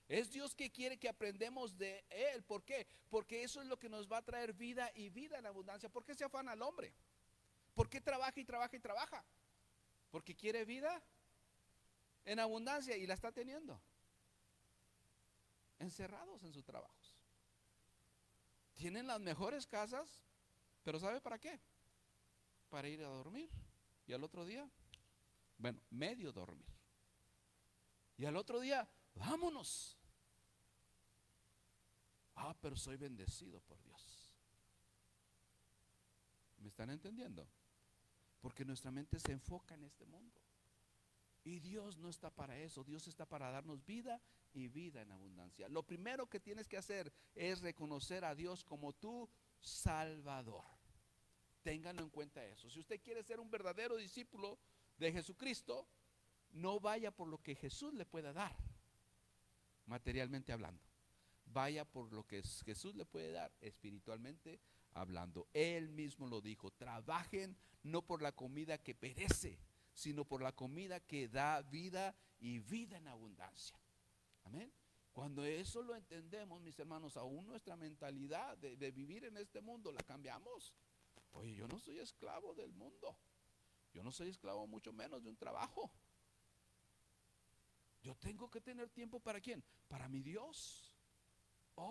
Es Dios que quiere que aprendamos de Él. ¿Por qué? Porque eso es lo que nos va a traer vida y vida en abundancia. ¿Por qué se afana el hombre? ¿Por qué trabaja y trabaja y trabaja? Porque quiere vida en abundancia y la está teniendo. Encerrados en sus trabajos. Tienen las mejores casas, pero ¿sabe para qué? Para ir a dormir. Y al otro día, bueno, medio dormir. Y al otro día, vámonos. Pero soy bendecido por Dios. ¿Me están entendiendo? Porque nuestra mente se enfoca en este mundo. Y Dios no está para eso. Dios está para darnos vida y vida en abundancia. Lo primero que tienes que hacer es reconocer a Dios como tu Salvador. Ténganlo en cuenta eso. Si usted quiere ser un verdadero discípulo de Jesucristo, no vaya por lo que Jesús le pueda dar, materialmente hablando. Vaya por lo que Jesús le puede dar, espiritualmente hablando. Él mismo lo dijo: trabajen no por la comida que perece, sino por la comida que da vida y vida en abundancia. Amén. Cuando eso lo entendemos, mis hermanos, aún nuestra mentalidad de vivir en este mundo la cambiamos. Oye, yo no soy esclavo del mundo. Yo no soy esclavo mucho menos de un trabajo. Yo tengo que tener tiempo ¿para quién? Para mi Dios.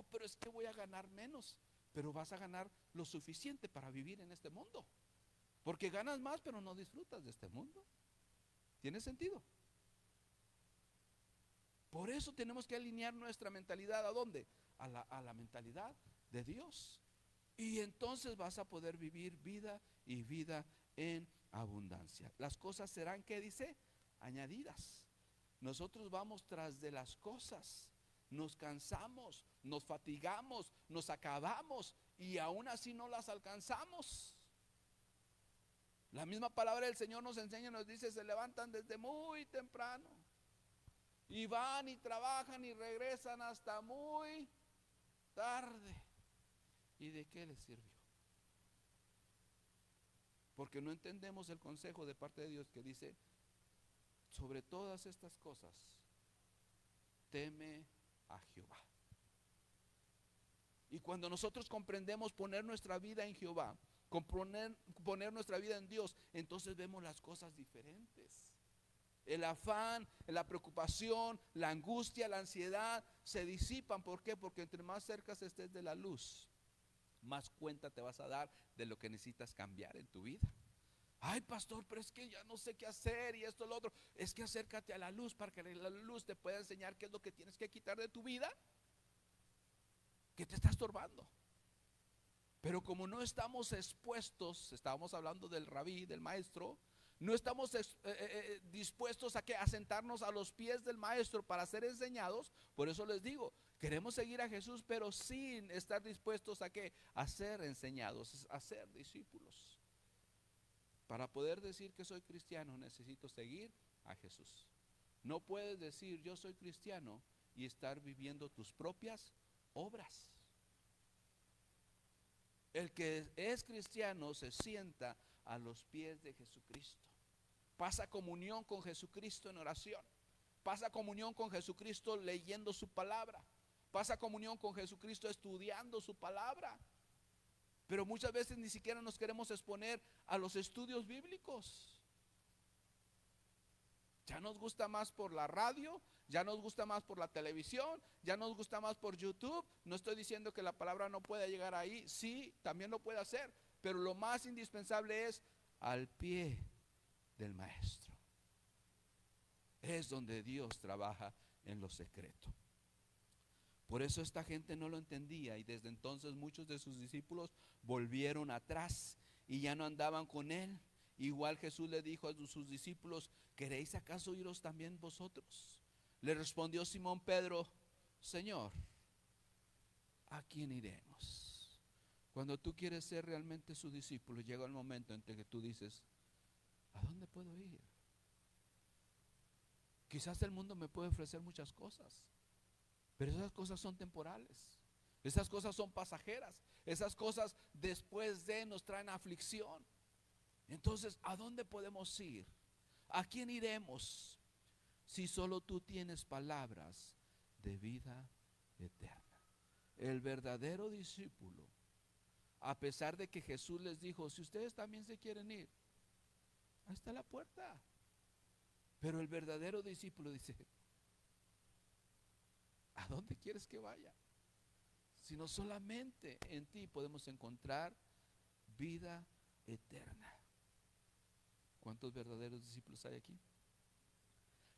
Pero es que voy a ganar menos. Pero vas a ganar lo suficiente para vivir en este mundo. Porque ganas más, pero no disfrutas de este mundo. ¿Tiene sentido? Por eso tenemos que alinear nuestra mentalidad ¿a dónde? A la mentalidad de Dios. Y entonces vas a poder vivir vida y vida en abundancia. Las cosas serán, ¿qué dice? Añadidas. Nosotros vamos tras de las cosas, nos cansamos, nos fatigamos, nos acabamos y aún así no las alcanzamos. La misma palabra del Señor nos enseña, nos dice: se levantan desde muy temprano y van y trabajan y regresan hasta muy tarde. ¿Y de qué les sirvió? Porque no entendemos el consejo de parte de Dios que dice: sobre todas estas cosas, teme a Jehová. Y cuando nosotros comprendemos poner nuestra vida en Jehová, poner nuestra vida en Dios, entonces vemos las cosas diferentes. El afán, la preocupación, la angustia, la ansiedad se disipan. ¿Por qué? Porque entre más cerca estés de la luz, más cuenta te vas a dar de lo que necesitas cambiar en tu vida. Ay, pastor, pero es que ya no sé qué hacer y esto, lo otro. Es que acércate a la luz para que la luz te pueda enseñar qué es lo que tienes que quitar de tu vida, que te está estorbando. Pero como no estamos expuestos, estábamos hablando del rabí, del maestro, no estamos dispuestos a sentarnos a los pies del maestro para ser enseñados. Por eso les digo, queremos seguir a Jesús, pero sin estar dispuestos a ¿qué? A ser enseñados, a ser discípulos. Para poder decir que soy cristiano, necesito seguir a Jesús. No puedes decir yo soy cristiano y estar viviendo tus propias obras. El que es cristiano se sienta a los pies de Jesucristo. Pasa comunión con Jesucristo en oración. Pasa comunión con Jesucristo leyendo su palabra. Pasa comunión con Jesucristo estudiando su palabra. Pero muchas veces ni siquiera nos queremos exponer a los estudios bíblicos. Ya nos gusta más por la radio, ya nos gusta más por la televisión, ya nos gusta más por YouTube. No estoy diciendo que la palabra no pueda llegar ahí, sí, también lo puede hacer, pero lo más indispensable es al pie del maestro. Es donde Dios trabaja en lo secreto. Por eso esta gente no lo entendía y desde entonces muchos de sus discípulos volvieron atrás y ya no andaban con él. Igual Jesús le dijo a sus discípulos: ¿queréis acaso iros también vosotros? Le respondió Simón Pedro: Señor, ¿a quién iremos? Cuando tú quieres ser realmente su discípulo, llega el momento en que tú dices: ¿a dónde puedo ir? Quizás el mundo me puede ofrecer muchas cosas, pero esas cosas son temporales. Esas cosas son pasajeras. Esas cosas después de nos traen aflicción. Entonces, ¿a dónde podemos ir? ¿A quién iremos si solo tú tienes palabras de vida eterna? El verdadero discípulo, a pesar de que Jesús les dijo, si ustedes también se quieren ir, ahí está la puerta. Pero el verdadero discípulo dice, ¿a dónde quieres que vaya? Sino solamente en ti podemos encontrar vida eterna. ¿Cuántos verdaderos discípulos hay aquí?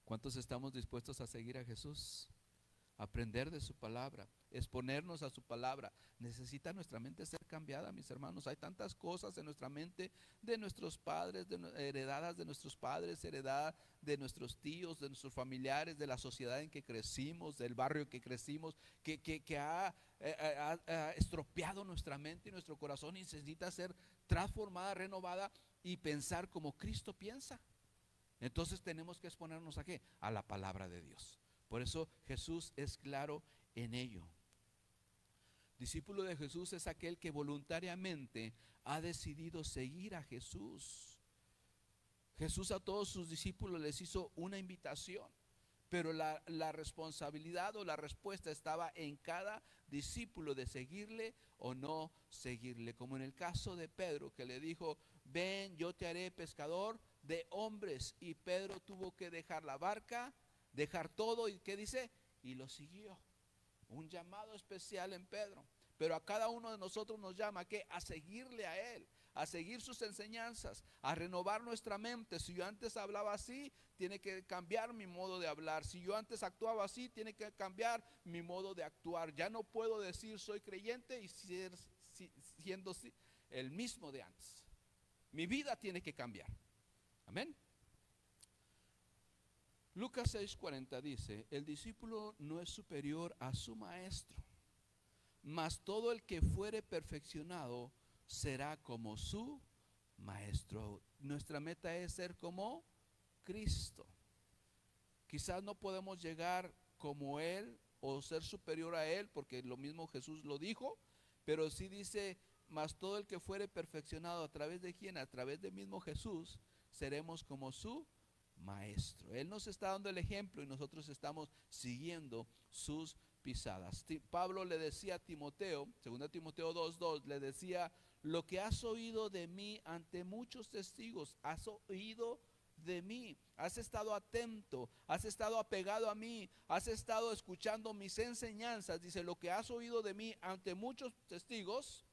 ¿Cuántos estamos dispuestos a seguir a Jesús? Aprender de su palabra, exponernos a su palabra. Necesita nuestra mente ser cambiada, mis hermanos. Hay tantas cosas en nuestra mente de nuestros padres, heredadas de nuestros padres, heredadas de nuestros tíos, de nuestros familiares, de la sociedad en que crecimos, del barrio en que crecimos, que ha estropeado nuestra mente y nuestro corazón, y necesita ser transformada, renovada y pensar como Cristo piensa. Entonces tenemos que exponernos ¿a qué? A la palabra de Dios. Por eso Jesús es claro en ello. Discípulo de Jesús es aquel que voluntariamente ha decidido seguir a Jesús. Jesús a todos sus discípulos les hizo una invitación, pero la responsabilidad o la respuesta estaba en cada discípulo de seguirle o no seguirle. Como en el caso de Pedro, que le dijo, ven, yo te haré pescador de hombres. Y Pedro tuvo que dejar la barca, dejar todo, y ¿qué dice? Y lo siguió. Un llamado especial en Pedro. Pero a cada uno de nosotros nos llama ¿qué? A seguirle a Él, a seguir sus enseñanzas, a renovar nuestra mente. Si yo antes hablaba así, tiene que cambiar mi modo de hablar. Si yo antes actuaba así, tiene que cambiar mi modo de actuar. Ya no puedo decir soy creyente y siendo el mismo de antes. Mi vida tiene que cambiar. Amén. Lucas 6:40 dice, el discípulo no es superior a su maestro, mas todo el que fuere perfeccionado será como su maestro. Nuestra meta es ser como Cristo. Quizás no podemos llegar como Él o ser superior a Él, porque lo mismo Jesús lo dijo, pero sí dice, mas todo el que fuere perfeccionado, ¿a través de quién? A través del mismo Jesús, seremos como su maestro. Él nos está dando el ejemplo y nosotros estamos siguiendo sus pisadas. Pablo le decía a Timoteo, 2 Timoteo 2:2, le decía, lo que has oído de mí ante muchos testigos, has oído de mí, has estado atento, has estado apegado a mí, has estado escuchando mis enseñanzas. Dice, lo que has oído de mí ante muchos testigos,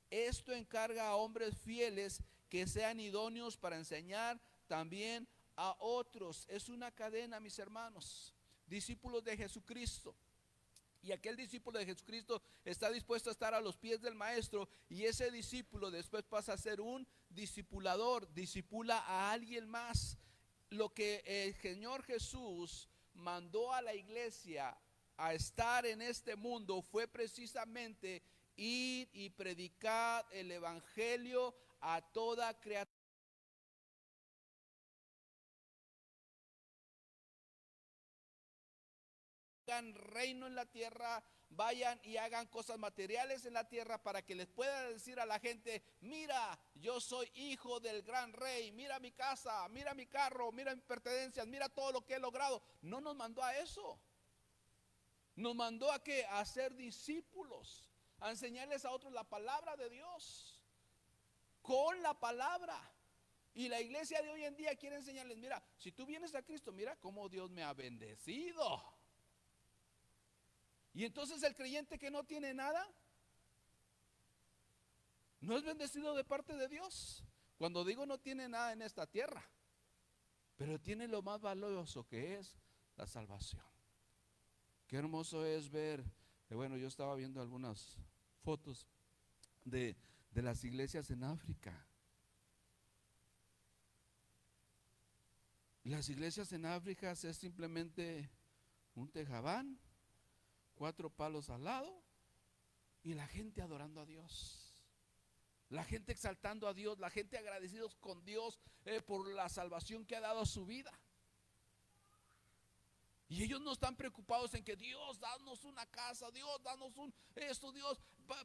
esto encarga a hombres fieles que sean idóneos para enseñar también a otros. Es una cadena, mis hermanos, discípulos de Jesucristo. Y aquel discípulo de Jesucristo está dispuesto a estar a los pies del maestro, y ese discípulo después pasa a ser un discipulador, discipula a alguien más. Lo que el Señor Jesús mandó a la iglesia a estar en este mundo fue precisamente ir y predicar el evangelio a toda criatura. Hagan reino en la tierra, vayan y hagan cosas materiales en la tierra para que les pueda decir a la gente, mira, yo soy hijo del gran rey, mira mi casa, mira mi carro, mira mis pertenencias, mira todo lo que he logrado. No nos mandó a eso. Nos mandó a qué? A ser discípulos, a enseñarles a otros la palabra de Dios, con la palabra. Y la iglesia de hoy en día quiere enseñarles, mira, si tú vienes a Cristo, mira cómo Dios me ha bendecido. Y entonces el creyente que no tiene nada, no es bendecido de parte de Dios. Cuando digo no tiene nada en esta tierra, pero tiene lo más valioso, que es la salvación. Qué hermoso es ver, bueno, yo estaba viendo algunas fotos de las iglesias en África. Las iglesias en África es simplemente un tejabán, 4 palos al lado, y la gente adorando a Dios, la gente exaltando a Dios, la gente agradecidos con Dios por la salvación que ha dado a su vida. Y ellos no están preocupados en que Dios, danos una casa, Dios, danos esto, Dios,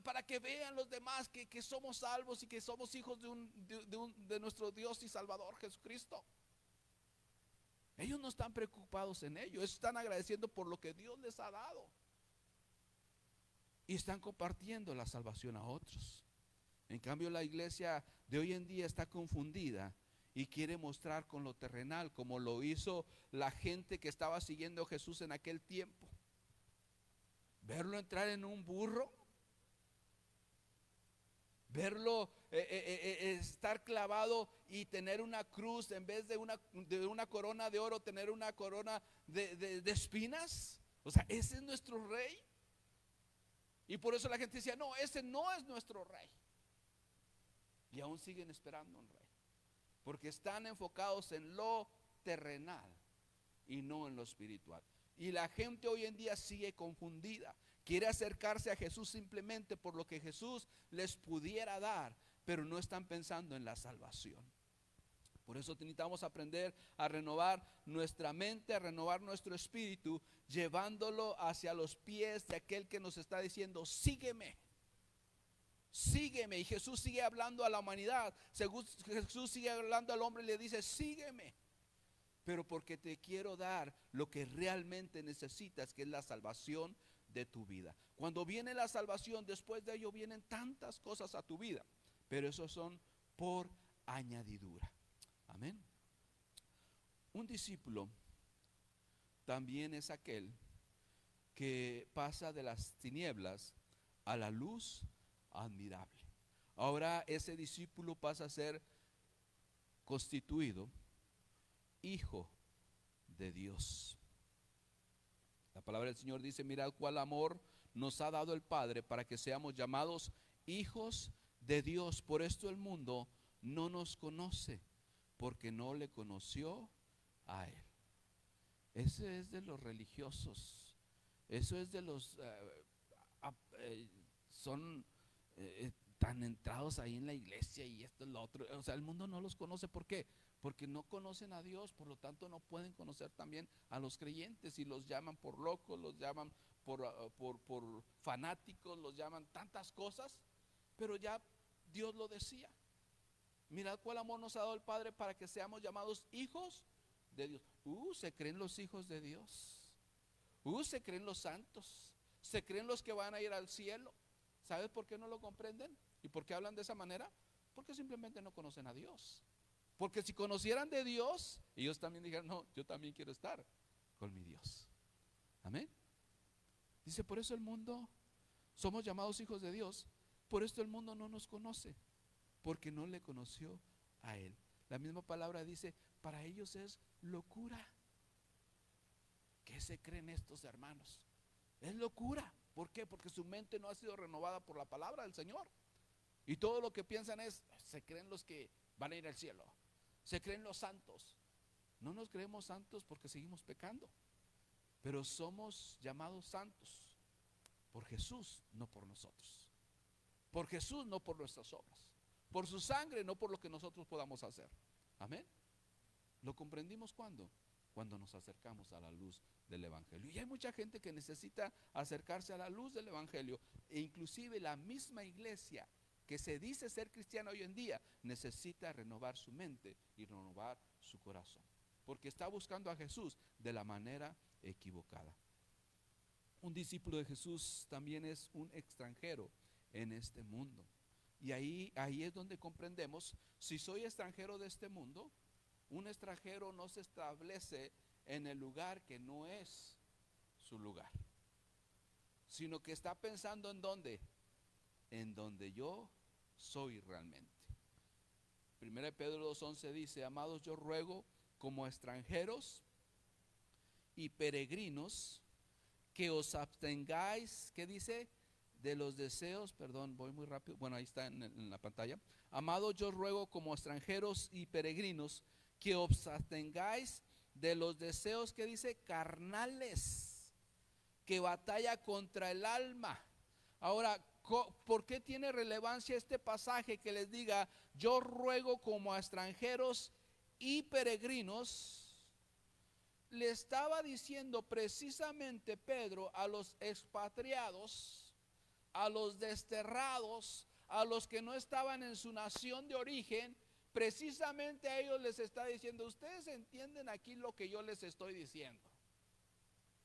para que vean los demás que somos salvos y que somos hijos de nuestro Dios y Salvador Jesucristo. Ellos no están preocupados en ello, ellos están agradeciendo por lo que Dios les ha dado. Y están compartiendo la salvación a otros. En cambio, la iglesia de hoy en día está confundida y quiere mostrar con lo terrenal, como lo hizo la gente que estaba siguiendo a Jesús en aquel tiempo. Verlo entrar en un burro, verlo estar clavado y tener una cruz en vez de una corona de oro, tener una corona de espinas. O sea, ese es nuestro rey. Y por eso la gente decía, no, ese no es nuestro rey. Y aún siguen esperando un rey, porque están enfocados en lo terrenal y no en lo espiritual. Y la gente hoy en día sigue confundida. Quiere acercarse a Jesús simplemente por lo que Jesús les pudiera dar, pero no están pensando en la salvación. Por eso necesitamos aprender a renovar nuestra mente, a renovar nuestro espíritu, llevándolo hacia los pies de aquel que nos está diciendo, sígueme. Sígueme. Y Jesús sigue hablando a la humanidad. Jesús sigue hablando al hombre y le dice, sígueme. Pero porque te quiero dar lo que realmente necesitas, que es la salvación de tu vida. Cuando viene la salvación, después de ello vienen tantas cosas a tu vida, pero esos son por añadidura. Amén. Un discípulo también es aquel que pasa de las tinieblas a la luz admirable. Ahora ese discípulo pasa a ser constituido hijo de Dios. La palabra del Señor dice, mirad cuál amor nos ha dado el Padre para que seamos llamados hijos de Dios. Por esto el mundo no nos conoce, porque no le conoció a Él. Eso es de los religiosos. Eso es de los son tan entrados ahí en la iglesia y esto y lo otro. O sea, el mundo no los conoce. ¿Por qué? Porque no conocen a Dios, por lo tanto no pueden conocer también a los creyentes y los llaman por locos, los llaman por fanáticos, los llaman tantas cosas. Pero ya Dios lo decía. Mirad cuál amor nos ha dado el Padre para que seamos llamados hijos de Dios. Se creen los hijos de Dios. Se creen los santos. Se creen los que van a ir al cielo. ¿Sabes por qué no lo comprenden? ¿Y por qué hablan de esa manera? Porque simplemente no conocen a Dios. Porque si conocieran de Dios, ellos también dijeran, no, yo también quiero estar con mi Dios. Amén. Dice, por eso el mundo, somos llamados hijos de Dios. Por esto el mundo no nos conoce, porque no le conoció a Él. La misma palabra dice, para ellos es locura. ¿Qué se creen estos hermanos? Es locura. ¿Por qué? Porque su mente no ha sido renovada por la palabra del Señor. Y todo lo que piensan es, se creen los que van a ir al cielo. Se creen los santos. No nos creemos santos porque seguimos pecando, pero somos llamados santos por Jesús, no por nosotros. Por Jesús, no por nuestras obras. Por su sangre, no por lo que nosotros podamos hacer. Amén. ¿Lo comprendimos cuándo? Cuando nos acercamos a la luz del Evangelio. Y hay mucha gente que necesita acercarse a la luz del Evangelio. E inclusive la misma iglesia que se dice ser cristiana hoy en día necesita renovar su mente y renovar su corazón, porque está buscando a Jesús de la manera equivocada. Un discípulo de Jesús también es un extranjero en este mundo. Y ahí es donde comprendemos, si soy extranjero de este mundo, un extranjero no se establece en el lugar que no es su lugar, sino que está pensando en dónde, en donde yo soy realmente. 1 Pedro 2:11 dice, amados, yo ruego como extranjeros y peregrinos que os abstengáis, ¿qué dice? De los deseos, perdón, voy muy rápido, bueno, ahí está en la pantalla. Amados, yo ruego como extranjeros y peregrinos que os abstengáis de los deseos, que dice, carnales, que batalla contra el alma. Ahora, ¿por qué tiene relevancia este pasaje que les diga, yo ruego como a extranjeros y peregrinos? le estaba diciendo precisamente Pedro a los expatriados, a los desterrados, a los que no estaban en su nación de origen, precisamente a ellos les está diciendo: ustedes entienden aquí lo que yo les estoy diciendo.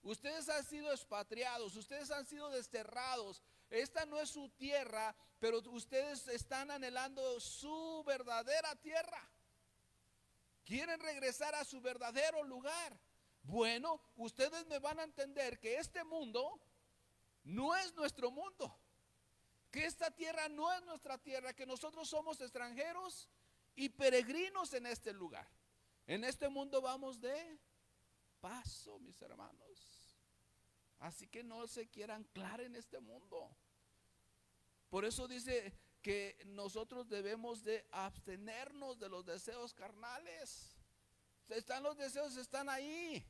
Ustedes han sido expatriados, ustedes han sido desterrados. Esta no es su tierra, pero ustedes están anhelando su verdadera tierra. Quieren regresar a su verdadero lugar. Bueno, ustedes me van a entender que este mundo no es nuestro mundo, que esta tierra no es nuestra tierra, que nosotros somos extranjeros y peregrinos en este lugar. En este mundo vamos de paso, mis hermanos. Así que no se quieran anclar en este mundo. Por eso dice que nosotros debemos de abstenernos de los deseos carnales. Están los deseos, están ahí,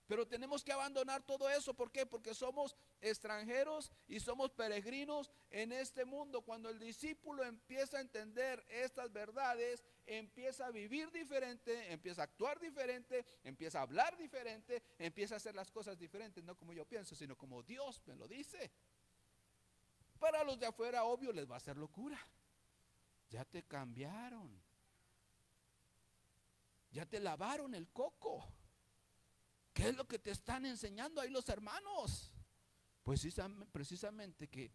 pero tenemos que abandonar todo eso. ¿Por qué? Porque somos extranjeros y somos peregrinos en este mundo. Cuando el discípulo empieza a entender estas verdades, empieza a vivir diferente, empieza a actuar diferente, empieza a hablar diferente, empieza a hacer las cosas diferentes, no como yo pienso, sino como Dios me lo dice. Para los de afuera, obvio, les va a hacer locura. Ya te cambiaron, ya te lavaron el coco. ¿Qué es lo que te están enseñando ahí los hermanos? Pues precisamente que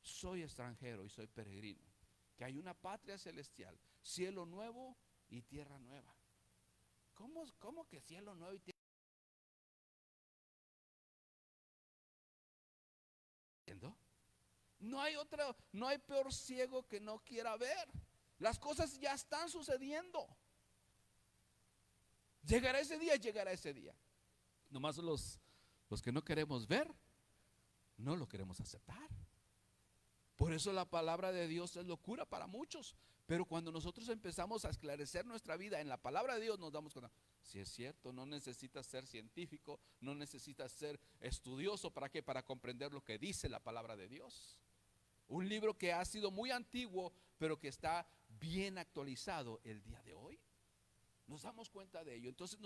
soy extranjero y soy peregrino, que hay una patria celestial, cielo nuevo y tierra nueva. ¿Cómo que cielo nuevo y tierra nueva? No hay peor ciego que no quiera ver. Las cosas ya están sucediendo. Llegará ese día, llegará ese día. Nomás los que no queremos ver, no lo queremos aceptar. Por eso la palabra de Dios es locura para muchos. Pero cuando nosotros empezamos a esclarecer nuestra vida en la palabra de Dios, nos damos cuenta: si es cierto, no necesitas ser científico, no necesitas ser estudioso. ¿Para qué? Para comprender lo que dice la palabra de Dios. Un libro que ha sido muy antiguo, pero que está bien actualizado el día de hoy. Nos damos cuenta de ello. Entonces